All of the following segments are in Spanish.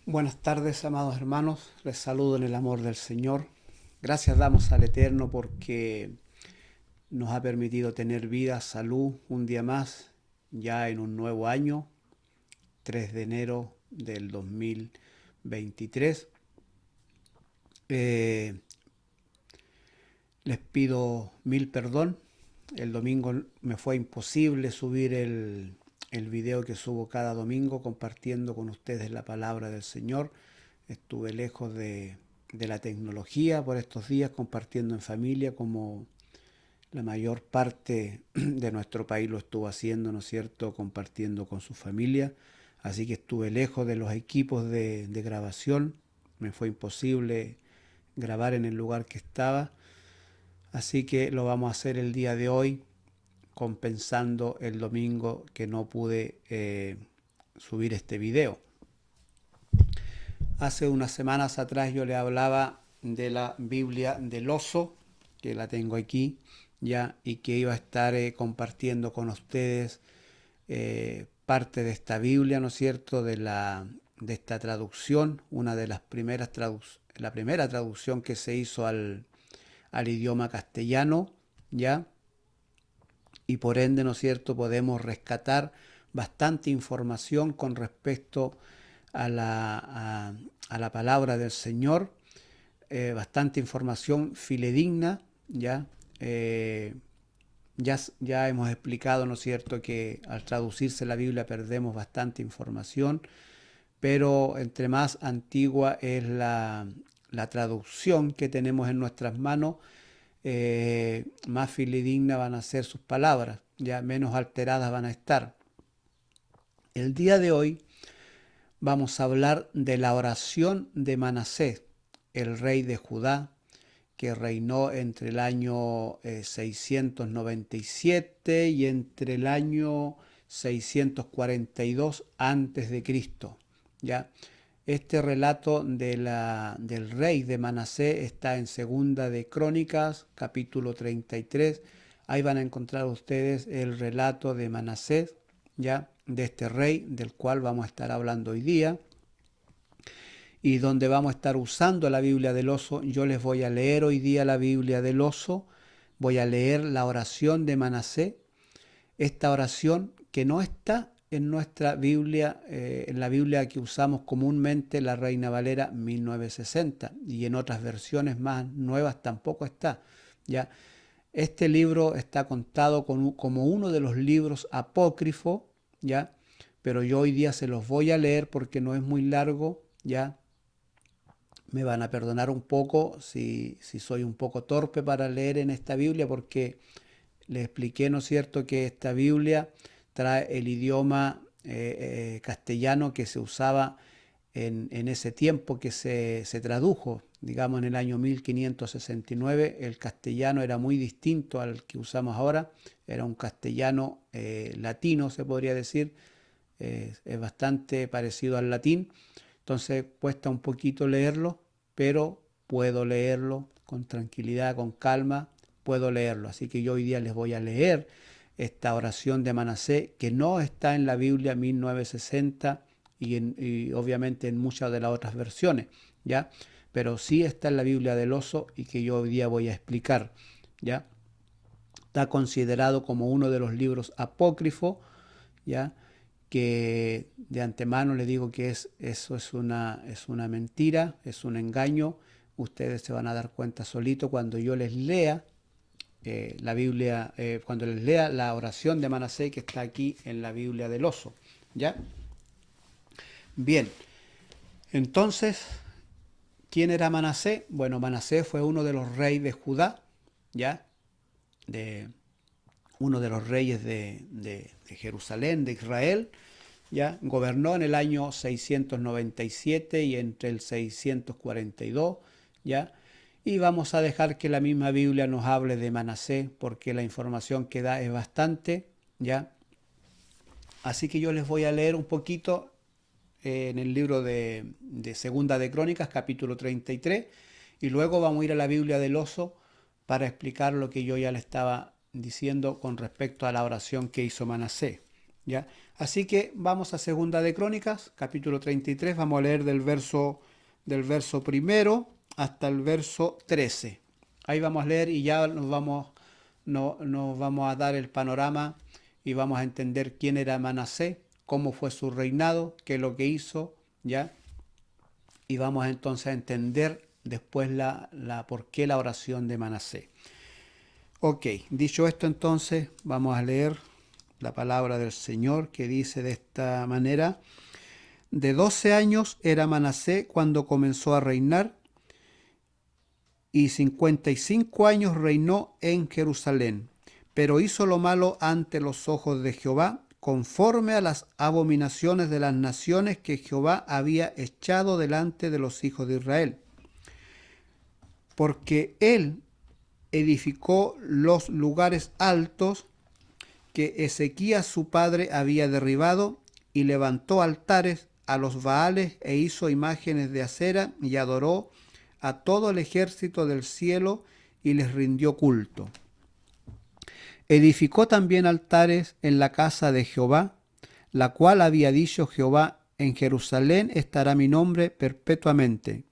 Buenas tardes, amados hermanos. Les saludo en el amor del Señor. Gracias damos al Eterno porque nos ha permitido tener vida, salud, un día más, ya en un nuevo año, 3 de enero del 2023. Les pido mil perdón. El domingo me fue imposible subir el video que subo cada domingo compartiendo con ustedes la palabra del Señor. Estuve lejos de la tecnología por estos días, compartiendo en familia como la mayor parte de nuestro país lo estuvo haciendo, ¿no es cierto?, compartiendo con su familia. Así que estuve lejos de los equipos de grabación. Me fue imposible grabar en el lugar que estaba. Así que lo vamos a hacer el día de hoy, compensando el domingo que no pude subir este video. Hace unas semanas atrás yo le hablaba de la Biblia del oso, que la tengo aquí ya, y que iba a estar compartiendo con ustedes parte de esta Biblia, ¿no es cierto?, de esta traducción, una de las primeras la primera traducción que se hizo al idioma castellano, ¿ya? Y por ende, ¿no es cierto?, podemos rescatar bastante información con respecto a la palabra del Señor, bastante información fidedigna, ¿ya? Ya hemos explicado, ¿no es cierto?, que al traducirse la Biblia perdemos bastante información, pero entre más antigua es la traducción que tenemos en nuestras manos, más fidedignas van a ser sus palabras, ya menos alteradas van a estar. El día de hoy vamos a hablar de la oración de Manasés, el rey de Judá, que reinó entre el año 697 y entre el año 642 antes de Cristo. ¿Ya? Este relato del rey de Manasés está en Segunda de Crónicas, capítulo 33. Ahí van a encontrar ustedes el relato de Manasés, ¿ya?, de este rey del cual vamos a estar hablando hoy día, y donde vamos a estar usando la Biblia del oso. Yo les voy a leer hoy día la Biblia del oso, voy a leer la oración de Manasés, esta oración que no está en nuestra Biblia, en la Biblia que usamos comúnmente, la Reina Valera 1960, y en otras versiones más nuevas tampoco está, ¿ya? Este libro está contado como uno de los libros apócrifos, ¿ya? Pero yo hoy día se los voy a leer porque no es muy largo, ¿ya? Me van a perdonar un poco si soy un poco torpe para leer en esta Biblia, porque les expliqué, ¿no es cierto?, que esta Biblia trae el idioma castellano que se usaba en ese tiempo que se tradujo, digamos en el año 1569. El castellano era muy distinto al que usamos ahora, era un castellano latino, se podría decir, es bastante parecido al latín, entonces cuesta un poquito leerlo, pero puedo leerlo con tranquilidad, con calma, puedo leerlo. Así que yo hoy día les voy a leer esta oración de Manasés, que no está en la Biblia 1960 y obviamente en muchas de las otras versiones, ¿ya? Pero sí está en la Biblia del oso y que yo hoy día voy a explicar, ¿ya? Está considerado como uno de los libros apócrifos, ¿ya?, que de antemano les digo que eso es una mentira, es un engaño. Ustedes se van a dar cuenta solito cuando yo les lea la Biblia, cuando les lea la oración de Manasés que está aquí en la Biblia del oso, ¿ya? Bien, entonces, ¿quién era Manasés? Bueno, Manasés fue uno de los reyes de Judá, ¿ya? Uno de los reyes de Jerusalén, de Israel, ¿ya? Gobernó en el año 697 y entre el 642, ¿ya? Y vamos a dejar que la misma Biblia nos hable de Manasés, porque la información que da es bastante, ¿ya? Así que yo les voy a leer un poquito en el libro de Segunda de Crónicas, capítulo 33, y luego vamos a ir a la Biblia del oso para explicar lo que yo ya le estaba diciendo con respecto a la oración que hizo Manasés, ¿ya? Así que vamos a Segunda de Crónicas, capítulo 33, vamos a leer del verso primero hasta el verso 13. Ahí vamos a leer y ya nos vamos a dar el panorama y vamos a entender quién era Manasés, cómo fue su reinado, qué es lo que hizo, ¿ya? Y vamos entonces a entender después por qué la oración de Manasés. Ok, dicho esto entonces, vamos a leer la palabra del Señor que dice de esta manera: de 12 años era Manasés cuando comenzó a reinar, y 55 años reinó en Jerusalén. Pero hizo lo malo ante los ojos de Jehová, conforme a las abominaciones de las naciones que Jehová había echado delante de los hijos de Israel. Porque él edificó los lugares altos que Ezequías su padre había derribado, y levantó altares a los Baales e hizo imágenes de acera, y adoró a todo el ejército del cielo y les rindió culto. Edificó también altares en la casa de Jehová, la cual había dicho Jehová: en Jerusalén estará mi nombre perpetuamente.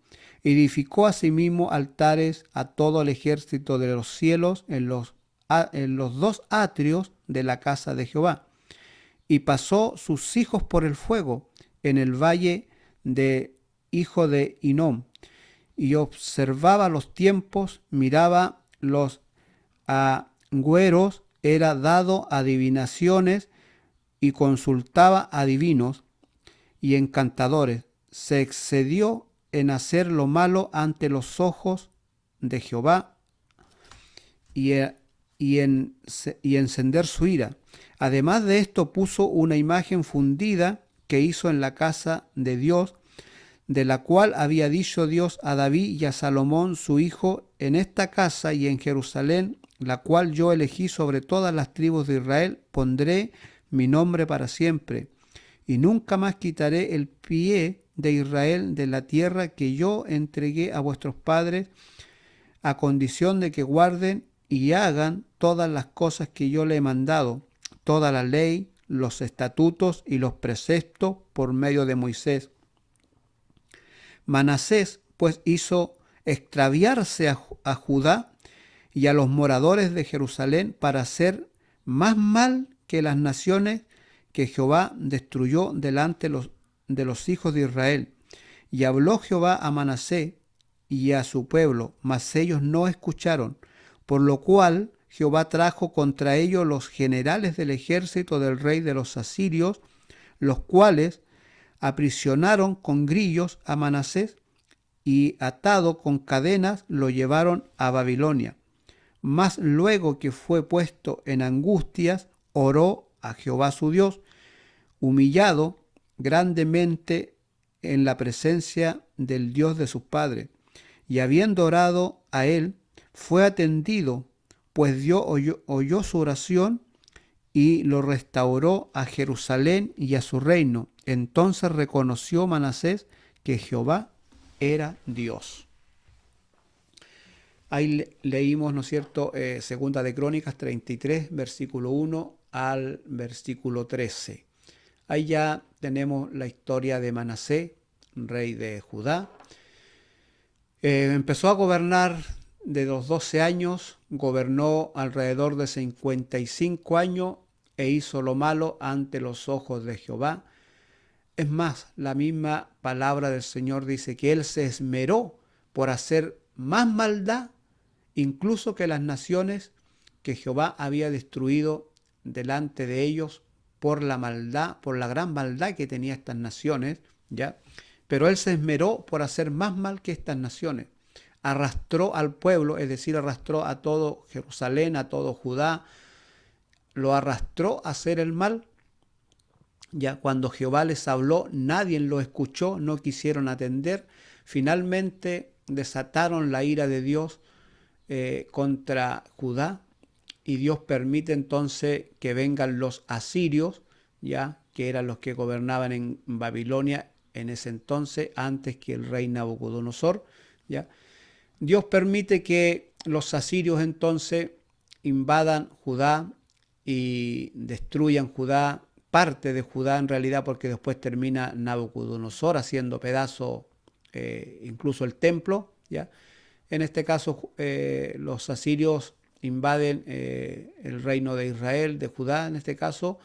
Edificó asimismo altares a todo el ejército de los cielos en los 2 atrios de la casa de Jehová. Y pasó sus hijos por el fuego en el valle de hijo de Hinnom, y observaba los tiempos, miraba los agüeros, era dado a adivinaciones, y consultaba adivinos y encantadores. Se excedió en hacer lo malo ante los ojos de Jehová, y encender su ira. Además de esto, puso una imagen fundida que hizo en la casa de Dios, de la cual había dicho Dios a David y a Salomón su hijo: en esta casa y en Jerusalén, la cual yo elegí sobre todas las tribus de Israel, pondré mi nombre para siempre, y nunca más quitaré el pie de Israel de la tierra que yo entregué a vuestros padres, a condición de que guarden y hagan todas las cosas que yo le he mandado, toda la ley, los estatutos y los preceptos por medio de Moisés. Manasés pues hizo extraviarse a Judá y a los moradores de Jerusalén para hacer más mal que las naciones que Jehová destruyó delante de los hijos de Israel. Y habló Jehová a Manasés y a su pueblo, mas ellos no escucharon, por lo cual Jehová trajo contra ellos los generales del ejército del rey de los asirios, los cuales aprisionaron con grillos a Manasés, y atado con cadenas lo llevaron a Babilonia. Mas luego que fue puesto en angustias, oró a Jehová su Dios, humillado grandemente en la presencia del Dios de sus padres. Y habiendo orado a él, fue atendido, pues Dios oyó su oración y lo restauró a Jerusalén y a su reino. Entonces reconoció Manasés que Jehová era Dios. Ahí leímos, ¿no es cierto?, Segunda de Crónicas 33, versículo 1 al versículo 13. Ahí ya tenemos la historia de Manasés, rey de Judá. Empezó a gobernar de los 12 años, gobernó alrededor de 55 años e hizo lo malo ante los ojos de Jehová. Es más, la misma palabra del Señor dice que él se esmeró por hacer más maldad incluso que las naciones que Jehová había destruido delante de ellos por la maldad, por la gran maldad que tenía estas naciones, ¿ya? Pero él se esmeró por hacer más mal que estas naciones. Arrastró al pueblo, es decir, arrastró a todo Jerusalén, a todo Judá, lo arrastró a hacer el mal. Ya cuando Jehová les habló, nadie lo escuchó, no quisieron atender. Finalmente desataron la ira de Dios contra Judá, y Dios permite entonces que vengan los asirios, ya que eran los que gobernaban en Babilonia en ese entonces, antes que el rey Nabucodonosor, ya. Dios permite que los asirios entonces invadan Judá y destruyan Judá parte de Judá en realidad, porque después termina Nabucodonosor haciendo pedazo incluso el templo, ¿ya? En este caso, los asirios invaden el reino de Israel, de Judá en este caso,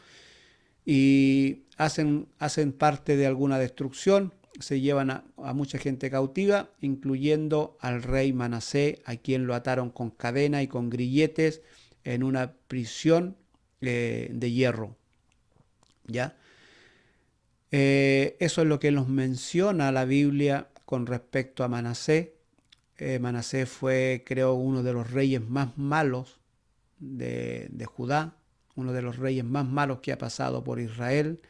y hacen parte de alguna destrucción, se llevan a mucha gente cautiva, incluyendo al rey Manasé, a quien lo ataron con cadena y con grilletes en una prisión de hierro, ¿ya? Eso es lo que nos menciona la Biblia con respecto a Manasé. Manasés fue, creo, uno de los reyes más malos de Judá, uno de los reyes más malos que ha pasado por Israel,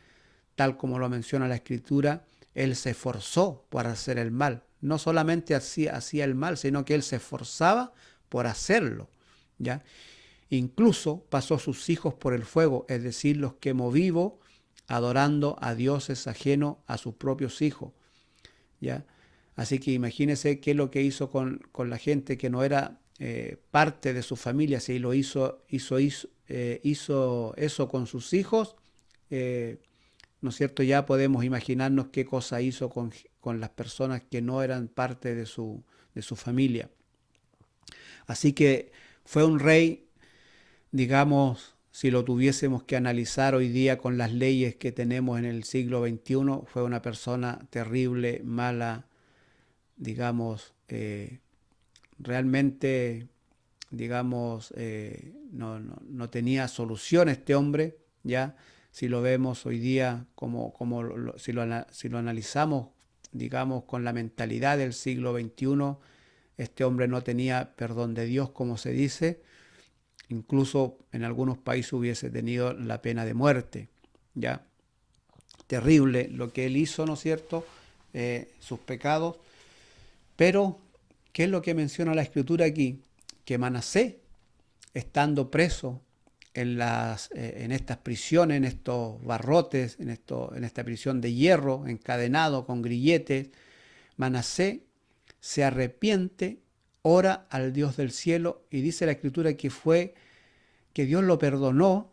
tal como lo menciona la Escritura. Él se esforzó por hacer el mal. No solamente hacía el mal, sino que él se esforzaba por hacerlo, ¿ya? Incluso pasó sus hijos por el fuego, es decir, los quemó vivos, adorando a dioses ajenos a sus propios hijos, ¿ya? Así que imagínense qué es lo que hizo con la gente que no era parte de su familia. Si lo hizo eso con sus hijos, ¿no es cierto? Ya podemos imaginarnos qué cosa hizo con las personas que no eran parte de su familia. Así que fue un rey, digamos, si lo tuviésemos que analizar hoy día con las leyes que tenemos en el siglo XXI, fue una persona terrible, mala, digamos, realmente, digamos, no tenía solución este hombre, ¿ya? Si lo vemos hoy día, si lo analizamos, digamos, con la mentalidad del siglo XXI, este hombre no tenía perdón de Dios, como se dice. Incluso en algunos países hubiese tenido la pena de muerte, ¿ya? Terrible lo que él hizo, ¿no es cierto? Sus pecados. Pero, ¿qué es lo que menciona la Escritura aquí? Que Manasé, estando preso en estas prisiones, en estos barrotes, en esta prisión de hierro, encadenado con grilletes, Manasé se arrepiente, ora al Dios del cielo y dice la Escritura que Dios lo perdonó,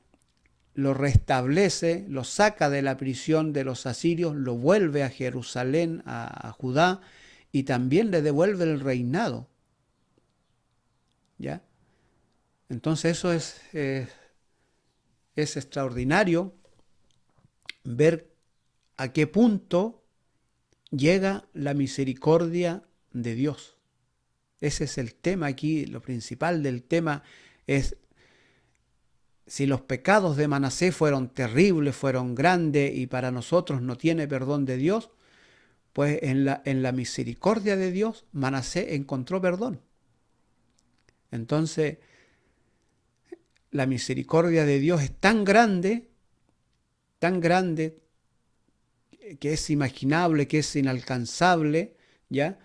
lo restablece, lo saca de la prisión de los asirios, lo vuelve a Jerusalén, a Judá, y también le devuelve el reinado, ¿ya? Entonces eso es extraordinario ver a qué punto llega la misericordia de Dios. Ese es el tema aquí, lo principal del tema es: si los pecados de Manasés fueron terribles, fueron grandes y para nosotros no tiene perdón de Dios, pues en la misericordia de Dios Manasés encontró perdón. Entonces, la misericordia de Dios es tan grande, que es imaginable, que es inalcanzable, ¿ya?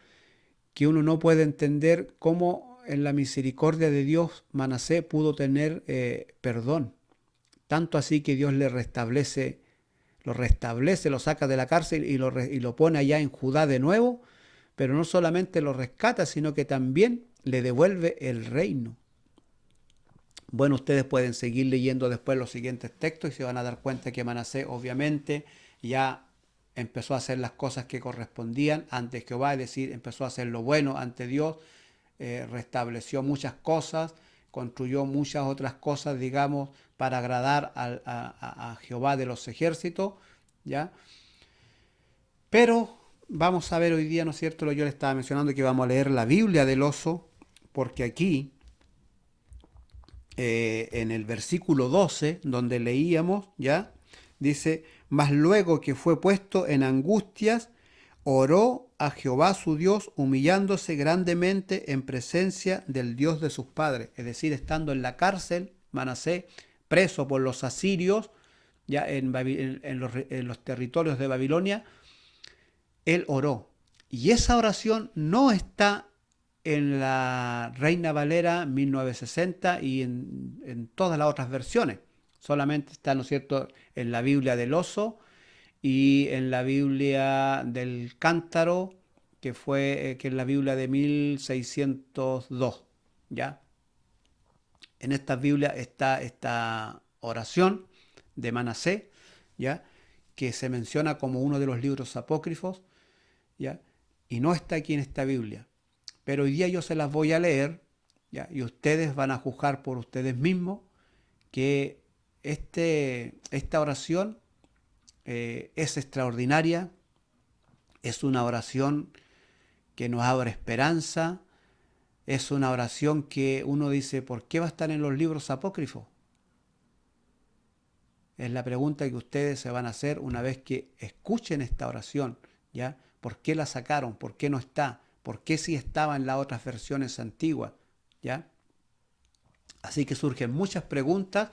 Que uno no puede entender cómo en la misericordia de Dios Manasés pudo tener perdón. Tanto así que Dios lo restablece, lo saca de la cárcel y lo pone allá en Judá de nuevo, pero no solamente lo rescata, sino que también le devuelve el reino. Bueno, ustedes pueden seguir leyendo después los siguientes textos y se van a dar cuenta que Manasés obviamente ya empezó a hacer las cosas que correspondían ante Jehová, es decir, empezó a hacer lo bueno ante Dios, restableció muchas cosas, construyó muchas otras cosas, digamos, para agradar a Jehová de los ejércitos, ¿ya? Pero vamos a ver hoy día, ¿no es cierto? Yo le estaba mencionando que vamos a leer la Biblia del oso, porque aquí, en el versículo 12, donde leíamos, ¿ya? Dice: mas luego que fue puesto en angustias, oró a Jehová su Dios, humillándose grandemente en presencia del Dios de sus padres. Es decir, estando en la cárcel, Manasés, preso por los asirios, ya en los territorios de Babilonia, él oró. Y esa oración no está en la Reina Valera 1960 y en todas las otras versiones. Solamente está, ¿no es cierto?, en la Biblia del oso y en la Biblia del cántaro, que es la Biblia de 1602, ¿ya? En esta Biblia está esta oración de Manasés, ¿ya? Que se menciona como uno de los libros apócrifos, ¿ya? Y no está aquí en esta Biblia. Pero hoy día yo se las voy a leer, ¿ya? Y ustedes van a juzgar por ustedes mismos que esta oración es extraordinaria, es una oración que nos abre esperanza, es una oración que uno dice, ¿por qué va a estar en los libros apócrifos? Es la pregunta que ustedes se van a hacer una vez que escuchen esta oración, ¿ya? ¿Por qué la sacaron? ¿Por qué no está? ¿Por qué sí estaba en las otras versiones antiguas? ¿Ya? Así que surgen muchas preguntas.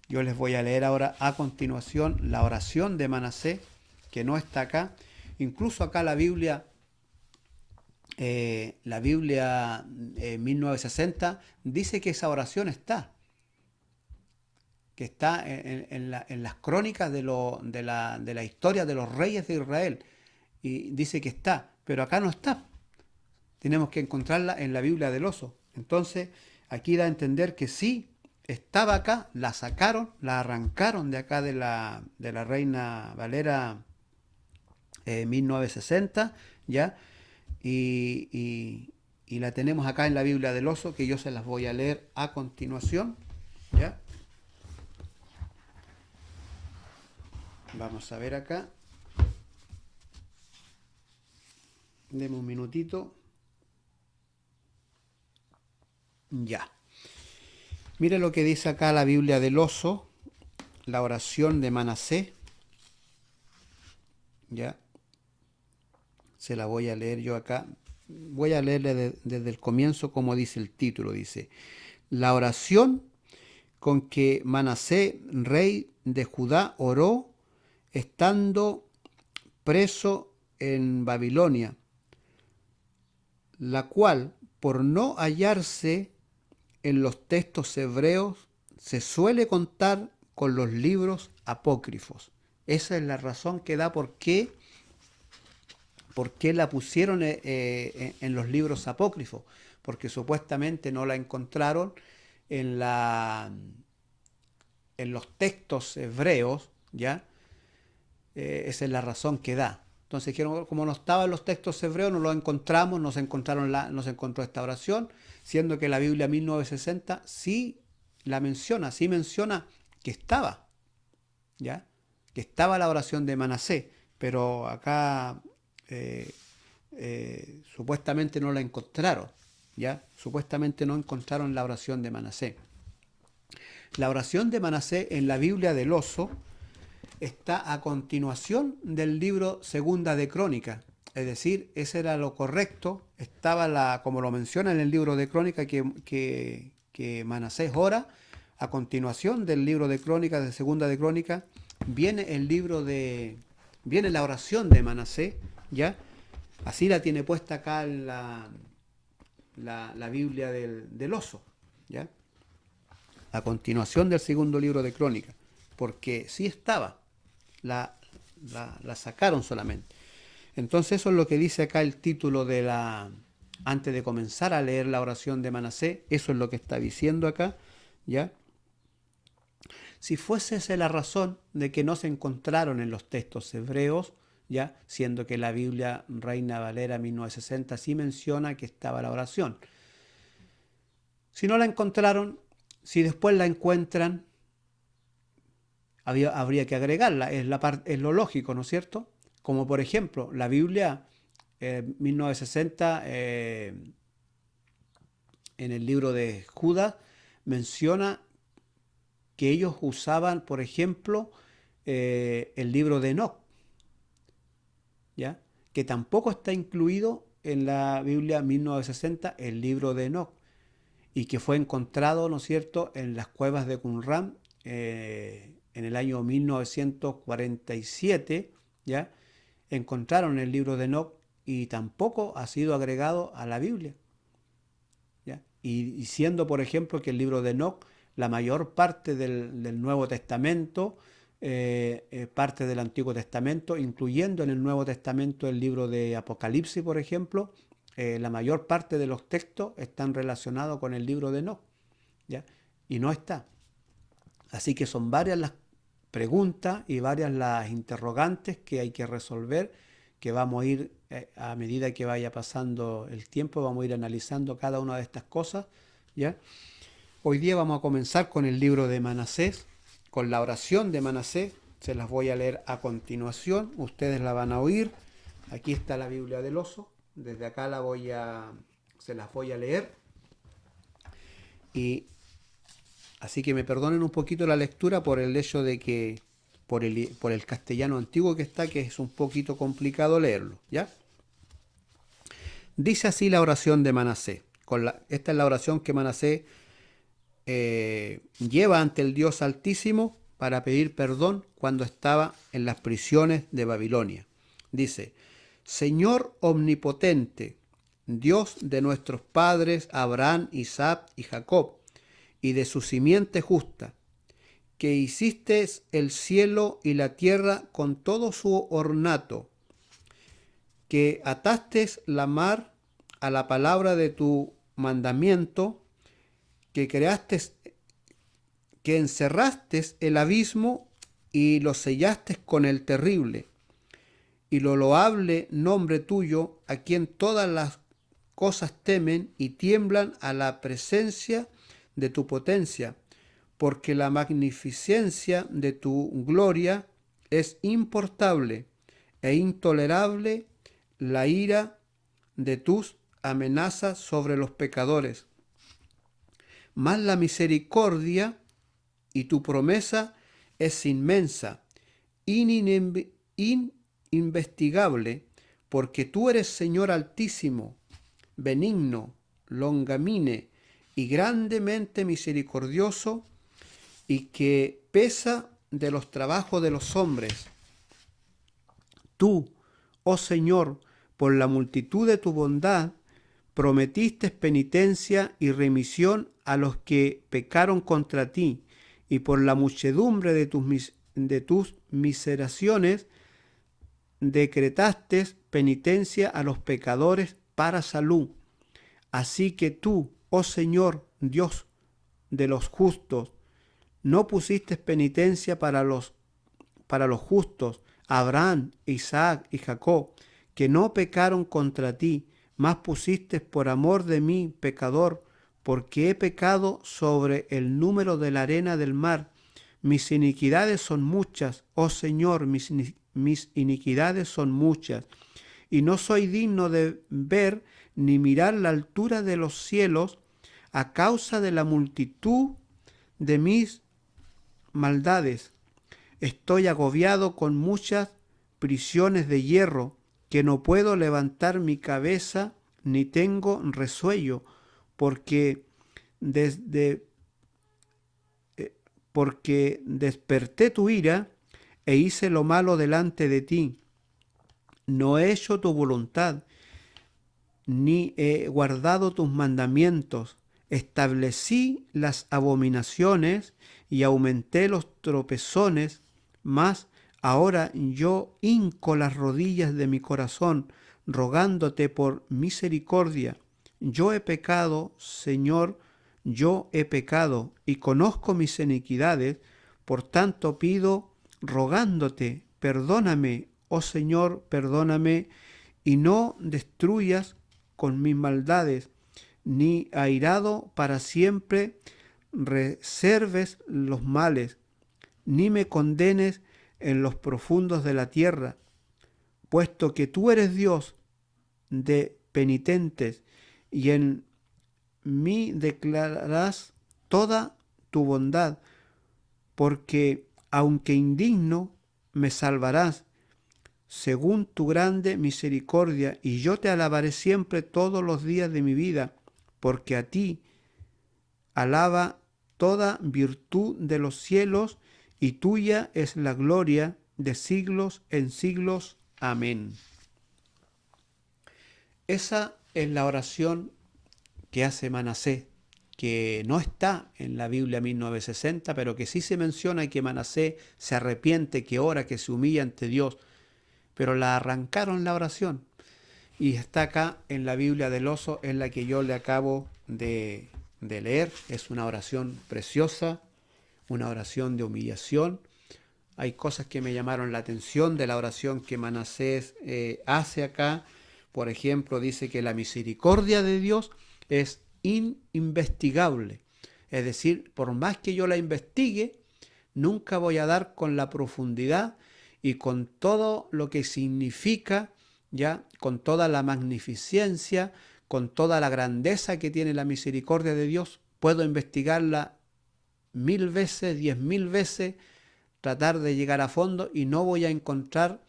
Yo les voy a leer ahora a continuación la oración de Manasés, que no está acá. Incluso acá la Biblia 1960 dice que esa oración está, que está en las crónicas de la historia de los reyes de Israel. Y dice que está, pero acá no está. Tenemos que encontrarla en la Biblia del Oso. Entonces, aquí da a entender que sí estaba acá, la sacaron, la arrancaron de acá de la Reina Valera 1960, ¿ya? Y la tenemos acá en la Biblia del Oso, que yo se las voy a leer a continuación, ¿ya? Vamos a ver acá. Deme un minutito. Ya. Mire lo que dice acá la Biblia del Oso, la oración de Manasés. Ya. Se la voy a leer yo acá. Voy a leerle desde el comienzo como dice el título. Dice, la oración con que Manasés, rey de Judá, oró estando preso en Babilonia, la cual, por no hallarse en los textos hebreos, se suele contar con los libros apócrifos. Esa es la razón que da por qué la pusieron en los libros apócrifos, porque supuestamente no la encontraron en los textos hebreos, ¿ya? Esa es la razón que da. Entonces, como no estaba en los textos hebreos, no lo encontramos, no se encontró esta oración, siendo que la Biblia 1960 sí la menciona, sí menciona que estaba, ¿ya? Que estaba la oración de Manasés, pero acá supuestamente no la encontraron, ¿ya? Supuestamente no encontraron la oración de Manasés. La oración de Manasés en la Biblia del Oso está a continuación del libro Segunda de Crónicas. Es decir, ese era lo correcto. Estaba como lo menciona en el libro de Crónicas, que Manasés ora. A continuación del libro de Crónicas, de Segunda de Crónicas, viene la oración de Manasés, ¿ya? Así la tiene puesta acá la Biblia del Oso, ¿ya? A continuación del segundo libro de Crónicas, porque sí estaba, la sacaron solamente. Entonces eso es lo que dice acá el título antes de comenzar a leer la oración de Manasés, eso es lo que está diciendo acá, ¿ya? Si fuese esa la razón de que no se encontraron en los textos hebreos, ya, siendo que la Biblia Reina Valera 1960 sí menciona que estaba la oración. Si no la encontraron, si después la encuentran, habría que agregarla, es lo lógico, ¿no es cierto? Como por ejemplo, la Biblia 1960 en el libro de Judas menciona que ellos usaban, por ejemplo, el libro de Enoc, ¿ya? Que tampoco está incluido en la Biblia 1960 el libro de Enoc, y que fue encontrado, ¿no es cierto?, en las cuevas de Qumran en el año 1947, ¿ya? Encontraron el libro de Enoc y tampoco ha sido agregado a la Biblia, ¿ya? Y siendo, por ejemplo, que el libro de Enoc, la mayor parte del Nuevo Testamento, parte del Antiguo Testamento, incluyendo en el Nuevo Testamento el libro de Apocalipsis, por ejemplo, la mayor parte de los textos están relacionados con el libro de Enoc, ¿ya? Y no está. Así que son varias las preguntas y varias las interrogantes que hay que resolver, que vamos a ir, a medida que vaya pasando el tiempo, vamos a ir analizando cada una de estas cosas, ¿ya? Hoy día vamos a comenzar con el libro de Manasés, con la oración de Manasés. Se las voy a leer a continuación, ustedes la van a oír. Aquí está la Biblia del oso, desde acá se las voy a leer. Y así que me perdonen un poquito la lectura por el hecho de que, por el castellano antiguo que está, que es un poquito complicado leerlo, ¿ya? Dice así la oración de Manasés. Esta es la oración que Manasés lleva ante el Dios Altísimo para pedir perdón cuando estaba en las prisiones de Babilonia. Dice: Señor omnipotente, Dios de nuestros padres Abraham, Isaac y Jacob, y de su simiente justa, que hiciste el cielo y la tierra con todo su ornato, que ataste la mar a la palabra de tu mandamiento, que creaste, que encerraste el abismo y lo sellaste con el terrible, y lo loable nombre tuyo, a quien todas las cosas temen y tiemblan a la presencia de tu potencia, porque la magnificencia de tu gloria es importable e intolerable la ira de tus amenazas sobre los pecadores. Mas la misericordia y tu promesa es inmensa, ininvestigable, porque tú eres Señor Altísimo, benigno, longanime y grandemente misericordioso, y que pesa de los trabajos de los hombres. Tú, oh Señor, por la multitud de tu bondad, prometiste penitencia y remisión a los que pecaron contra ti, y por la muchedumbre de tus miseraciones decretaste penitencia a los pecadores para salud. Así que tú, oh Señor, Dios de los justos, no pusiste penitencia para los justos, Abraham, Isaac y Jacob, que no pecaron contra ti, mas pusiste por amor de mí, pecador, porque he pecado sobre el número de la arena del mar. Mis iniquidades son muchas, oh Señor, mis iniquidades son muchas, y no soy digno de ver ni mirar la altura de los cielos a causa de la multitud de mis maldades. Estoy agobiado con muchas prisiones de hierro, que no puedo levantar mi cabeza ni tengo resuello, porque desperté tu ira e hice lo malo delante de ti. No he hecho tu voluntad, ni he guardado tus mandamientos. Establecí las abominaciones y aumenté los tropezones, mas ahora yo hinco las rodillas de mi corazón, rogándote por misericordia. Yo he pecado, Señor, yo he pecado, y conozco mis iniquidades, por tanto pido, rogándote, perdóname, oh Señor, perdóname, y no destruyas con mis maldades, ni airado para siempre reserves los males, ni me condenes en los profundos de la tierra, puesto que tú eres Dios de penitentes, y en mí declararás toda tu bondad, porque aunque indigno, me salvarás, según tu grande misericordia, y yo te alabaré siempre todos los días de mi vida, porque a ti alaba toda virtud de los cielos, y tuya es la gloria de siglos en siglos. Amén. Esa es la oración que hace Manasés, que no está en la Biblia 1960, pero que sí se menciona que Manasés se arrepiente, que ora, que se humilla ante Dios, pero la arrancaron la oración, y está acá en la Biblia del oso, en la que yo le acabo de leer. Es una oración preciosa, una oración de humillación hay cosas que me llamaron la atención de la oración que Manasés hace acá. Por ejemplo, dice que la misericordia de Dios es ininvestigable. Es decir, por más que yo la investigue, nunca voy a dar con la profundidad y con todo lo que significa, ya, con toda la magnificencia, con toda la grandeza que tiene la misericordia de Dios. Puedo investigarla 1000 veces, 10.000 veces, tratar de llegar a fondo y no voy a encontrar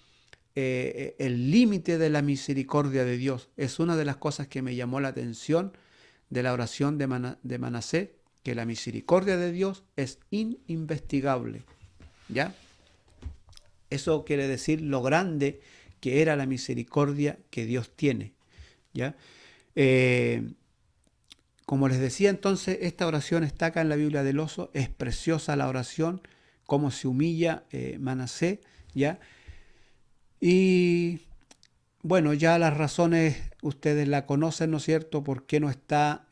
el límite de la misericordia de Dios. Es una de las cosas que me llamó la atención de la oración de Manasés, que la misericordia de Dios es ininvestigable. ¿Ya? Eso quiere decir lo grande que era la misericordia que Dios tiene. ¿Ya? Como les decía, entonces, esta oración está acá en la Biblia del Oso. Es preciosa la oración, cómo se humilla Manasés, ¿ya? Y bueno, ya las razones ustedes la conocen, ¿no es cierto? ¿Por qué no está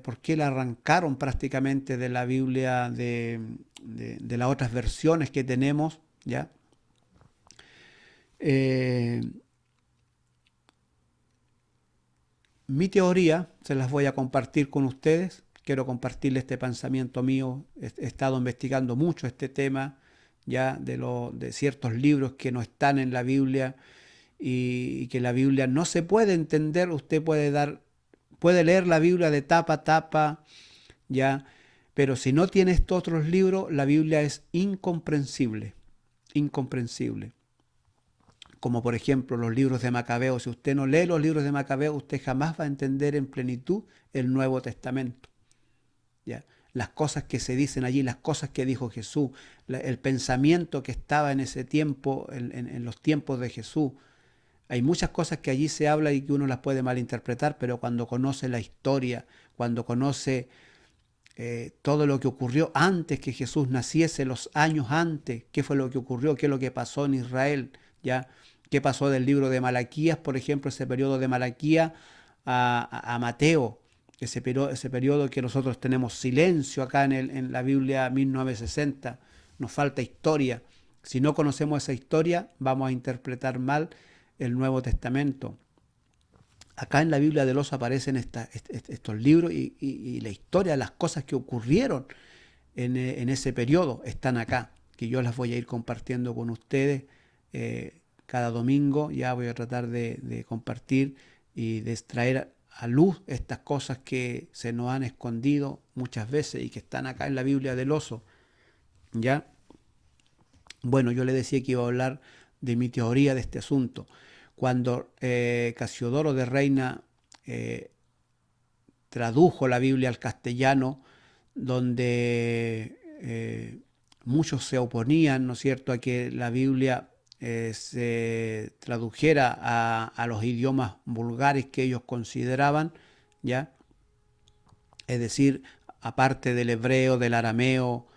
por qué la arrancaron prácticamente de la Biblia de las otras versiones que tenemos, ¿ya? Mi teoría se las voy a compartir con ustedes. Quiero compartirles este pensamiento mío. He estado investigando mucho este tema, ya de ciertos libros que no están en la Biblia y que la Biblia no se puede entender. Usted puede leer la Biblia de tapa a tapa, ya, pero si no tiene estos otros libros, la Biblia es incomprensible, incomprensible. Como por ejemplo los libros de Macabeo. Si usted no lee los libros de Macabeo, usted jamás va a entender en plenitud el Nuevo Testamento. ¿Ya? Las cosas que se dicen allí, las cosas que dijo Jesús, el pensamiento que estaba en ese tiempo, en los tiempos de Jesús. Hay muchas cosas que allí se habla y que uno las puede malinterpretar, pero cuando conoce la historia, cuando conoce todo lo que ocurrió antes que Jesús naciese, los años antes, qué fue lo que ocurrió, qué es lo que pasó en Israel, ¿ya? ¿Qué pasó del libro de Malaquías, por ejemplo, ese periodo de Malaquías a Mateo? Ese periodo que nosotros tenemos silencio acá en la Biblia 1960. Nos falta historia. Si no conocemos esa historia, vamos a interpretar mal el Nuevo Testamento. Acá en la Biblia de los aparecen estos libros y la historia, las cosas que ocurrieron en ese periodo están acá, que yo las voy a ir compartiendo con ustedes cada domingo. Ya voy a tratar de compartir y de extraer a luz estas cosas que se nos han escondido muchas veces y que están acá en la Biblia del Oso. ¿Ya? Bueno, yo le decía que iba a hablar de mi teoría de este asunto. Cuando Casiodoro de Reina tradujo la Biblia al castellano, donde muchos se oponían, ¿no es cierto?, a que la Biblia se tradujera a los idiomas vulgares que ellos consideraban, ¿ya? Es decir, aparte del hebreo, del arameo,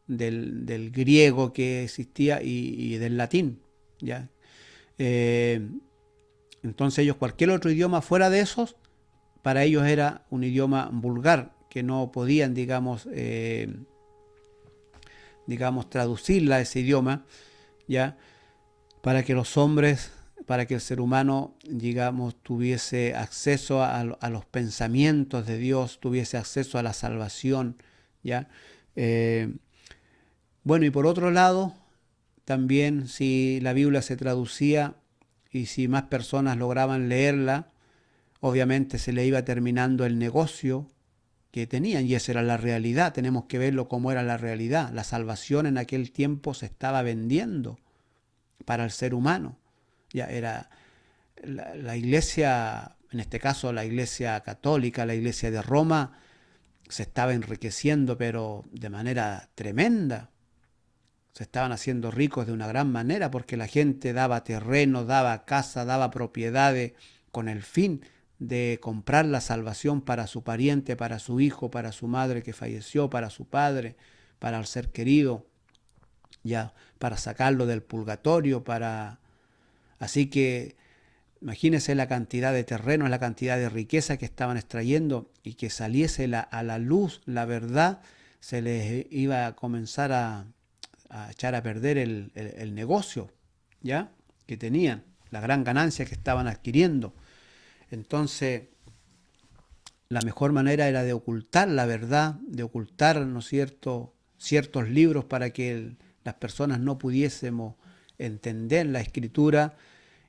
del griego que existía y del latín, ¿ya? Entonces ellos, cualquier otro idioma fuera de esos, para ellos era un idioma vulgar, que no podían, digamos, traducirla a ese idioma, ¿ya? Para que los hombres, para que el ser humano, digamos, tuviese acceso a los pensamientos de Dios, tuviese acceso a la salvación, ¿ya? Bueno, y por otro lado, también si la Biblia se traducía y si más personas lograban leerla, obviamente se le iba terminando el negocio que tenían, y esa era la realidad. Tenemos que verlo como era la realidad. La salvación en aquel tiempo se estaba vendiendo para el ser humano. Ya era la iglesia, en este caso la iglesia católica, la iglesia de Roma, se estaba enriqueciendo, pero de manera tremenda. Se estaban haciendo ricos de una gran manera porque la gente daba terreno, daba casa, daba propiedades con el fin de comprar la salvación para su pariente, para su hijo, para su madre que falleció, para su padre, para el ser querido, ya, para sacarlo del purgatorio, Así que imagínense la cantidad de terrenos, la cantidad de riqueza que estaban extrayendo, y que saliese a la luz la verdad, se les iba a comenzar a a echar a perder el negocio, ¿ya? Que tenían, la gran ganancia que estaban adquiriendo. Entonces, la mejor manera era de ocultar la verdad, de ocultar, ¿no es cierto?, ciertos libros para que las personas no pudiésemos entender la escritura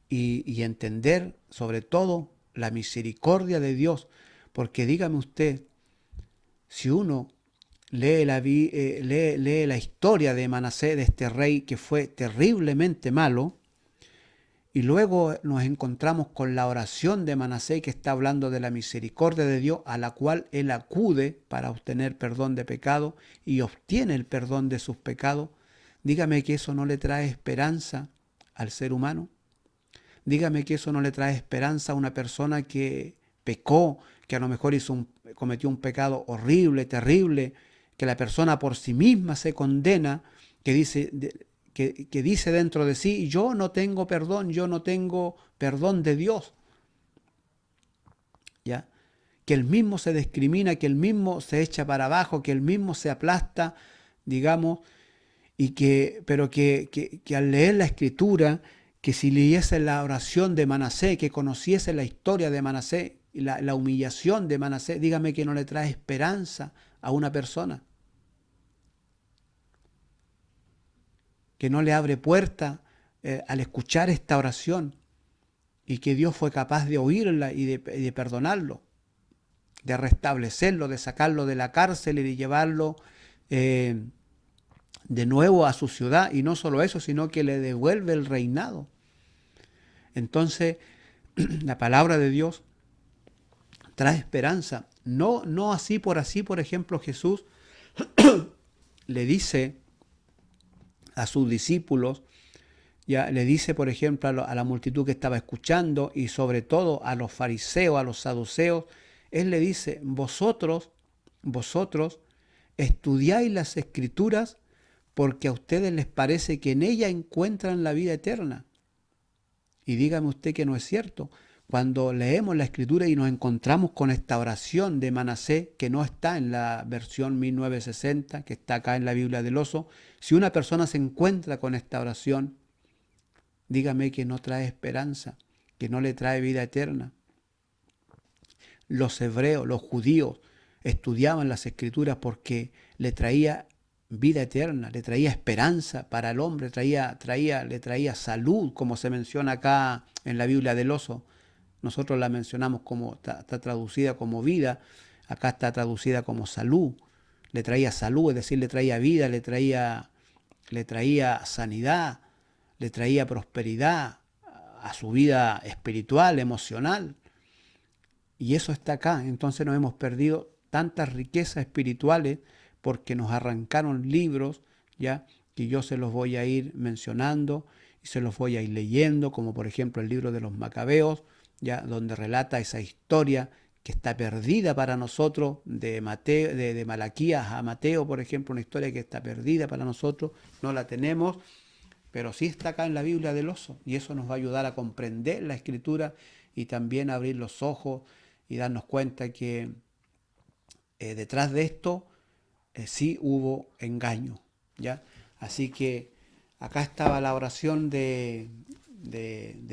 y entender sobre todo la misericordia de Dios. Porque dígame usted, si uno lee la historia de Manasés, de este rey que fue terriblemente malo, y luego nos encontramos con la oración de Manasés que está hablando de la misericordia de Dios a la cual él acude para obtener perdón de pecado y obtiene el perdón de sus pecados. Dígame que eso no le trae esperanza al ser humano. Dígame que eso no le trae esperanza a una persona que pecó, que a lo mejor cometió un pecado horrible, terrible, que la persona por sí misma se condena, que dice dentro de sí, yo no tengo perdón de Dios. ¿Ya? Que él mismo se discrimina, que él mismo se echa para abajo, que él mismo se aplasta, digamos, pero que al leer la escritura, que si leyese la oración de Manasés, que conociese la historia de Manasés, la humillación de Manasés, dígame que no le trae esperanza a una persona, que no le abre puerta al escuchar esta oración y que Dios fue capaz de oírla y de perdonarlo, de restablecerlo, de sacarlo de la cárcel y de llevarlo de nuevo a su ciudad, y no solo eso, sino que le devuelve el reinado. Entonces, la palabra de Dios trae esperanza. No así, por ejemplo, Jesús le dice a sus discípulos, ya le dice, por ejemplo, a la multitud que estaba escuchando y sobre todo a los fariseos, a los saduceos, él le dice, vosotros estudiáis las escrituras porque a ustedes les parece que en ellas encuentran la vida eterna. Y dígame usted que no es cierto. Cuando leemos la escritura y nos encontramos con esta oración de Manasés, que no está en la versión 1960, que está acá en la Biblia del Oso, si una persona se encuentra con esta oración, dígame que no trae esperanza, que no le trae vida eterna. Los hebreos, los judíos, estudiaban las escrituras porque le traía vida eterna, le traía esperanza para el hombre, le traía salud, como se menciona acá en la Biblia del Oso. Nosotros la mencionamos como, está traducida como vida, acá está traducida como salud. Le traía salud, es decir, le traía vida, le traía sanidad, le traía prosperidad a su vida espiritual, emocional. Y eso está acá. Entonces nos hemos perdido tantas riquezas espirituales porque nos arrancaron libros, ya, que yo se los voy a ir mencionando y se los voy a ir leyendo, como por ejemplo el libro de los Macabeos, ya, donde relata esa historia que está perdida para nosotros, de Malaquías a Mateo, por ejemplo, una historia que está perdida para nosotros, no la tenemos, pero sí está acá en la Biblia del Oso, y eso nos va a ayudar a comprender la escritura y también a abrir los ojos y darnos cuenta que detrás de esto sí hubo engaño, ¿ya? Así que acá estaba la oración de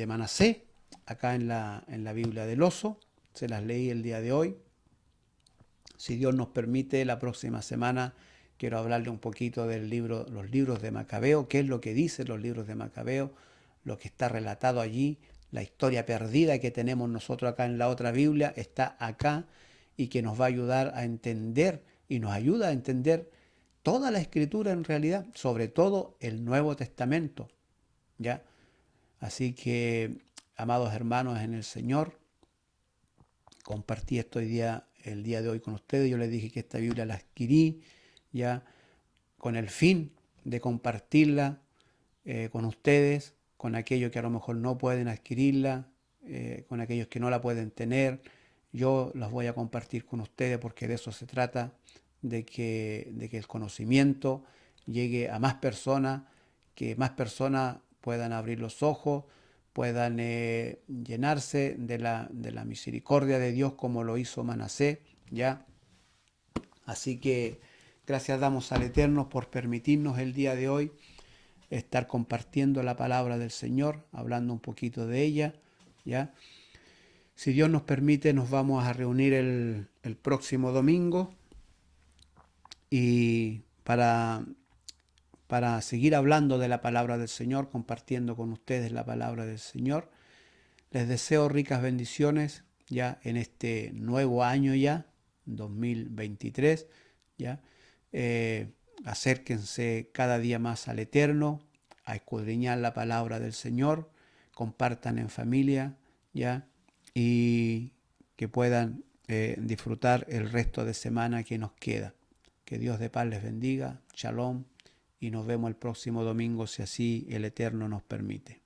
Manasés, acá en la Biblia del Oso, se las leí el día de hoy. Si Dios nos permite, la próxima semana quiero hablarle un poquito del los libros de Macabeo, qué es lo que dicen los libros de Macabeo, lo que está relatado allí, la historia perdida que tenemos nosotros acá en la otra Biblia, está acá y que nos va a ayudar a entender y nos ayuda a entender toda la escritura en realidad, sobre todo el Nuevo Testamento, ¿ya? Así que, amados hermanos en el Señor, compartí esto el día de hoy con ustedes. Yo les dije que esta Biblia la adquirí ya con el fin de compartirla con ustedes, con aquellos que a lo mejor no pueden adquirirla, con aquellos que no la pueden tener. Yo las voy a compartir con ustedes porque de eso se trata, de que el conocimiento llegue a más personas, que más personas puedan abrir los ojos, puedan llenarse de la misericordia de Dios como lo hizo Manasés, ¿ya? Así que Gracias damos al Eterno por permitirnos el día de hoy estar compartiendo la palabra del Señor, hablando un poquito de ella, ¿ya? Si Dios nos permite, nos vamos a reunir el próximo domingo y para seguir hablando de la palabra del Señor, compartiendo con ustedes la palabra del Señor. Les deseo ricas bendiciones ya en este nuevo año ya, 2023, ya. Acérquense cada día más al Eterno, a escudriñar la palabra del Señor, compartan en familia, ya, y que puedan disfrutar el resto de semana que nos queda. Que Dios de paz les bendiga, shalom, y nos vemos el próximo domingo si así el Eterno nos permite.